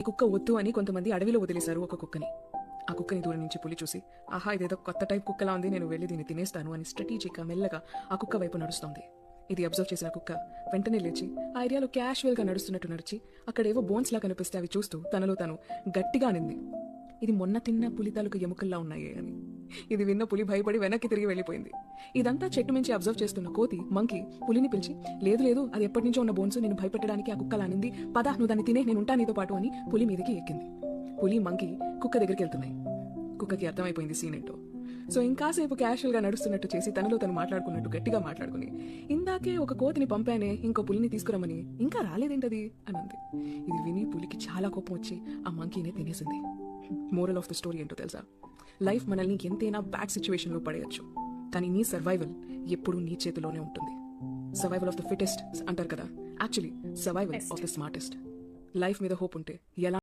ఈ కుక్క వద్దు అని కొంతమంది అడవిలో వదిలేశారు ఒక కుక్కని. ఆ కుక్కని దూరం నుంచి పులి చూసి, ఆహా ఇదేదో కొత్త టైప్ కుక్కలా ఉంది, నేను వెళ్ళి దీన్ని తినేస్తాను అని స్ట్రాటజిక్గా మెల్లగా ఆ కుక్క వైపు నడుస్తోంది. ఇది అబ్జర్వ్ చేసిన కుక్క వెంటనే లేచి ఆ ఏరియాలో క్యాషువల్గా నడుస్తున్నట్టు నడిచి అక్కడేవో బోన్స్ లా కనిపిస్తే అవి చూస్తూ తనలో తాను గట్టిగా అనింది, ఇది మొన్న తిన్న పులి తాలూకు ఎముకల్లా ఉన్నాయే అని. ఇది విన్న పులి భయపడి వెనక్కి తిరిగి వెళ్ళిపోయింది. ఇదంతా చెట్టు మించి అబ్జర్వ్ చేస్తున్న కోతి మంకీ పులిని పిలిచి, లేదు లేదు అది ఎప్పటి నుంచో ఉన్న బోన్స్, నేను భయపెట్టడానికి ఆ కుక్కలా అనింది, పద నువ్వు దాన్ని తినే, నేను ఉంటా నీతో పాటు అని పులి మీదకి ఎక్కింది. పులి మంకీ కుక్క దగ్గరికి వెళ్తున్నాయి. కుక్కకి అర్థమైపోయింది సీన్ ఏంటో. సో ఇంకాసేపు క్యాషువల్గా నడుస్తున్నట్టు చేసి తనలో తను మాట్లాడుకున్నట్టు గట్టిగా మాట్లాడుకుని, ఇందాకే ఒక కోతిని పంపానే ఇంకో పులిని తీసుకురమ్మని, ఇంకా రాలేదేంటది అని అంది. ఇది విని పులికి చాలా కోపం వచ్చి ఆ మంకీనే తినేసింది. మోరల్ ఆఫ్ ద స్టోరీ ఏంటో తెలుసా? లైఫ్ మనల్ని ఎంతైనా బ్యాడ్ సిచ్యువేషన్లో పడేయచ్చు, కానీ నీ సర్వైవల్ ఎప్పుడూ నీ చేతిలోనే ఉంటుంది. సర్వైవల్ ఆఫ్ ద ఫిటెస్ట్ అంటారు కదా, actually survival of the smartest. Life మీద హోప్ ఉంటే ఎలా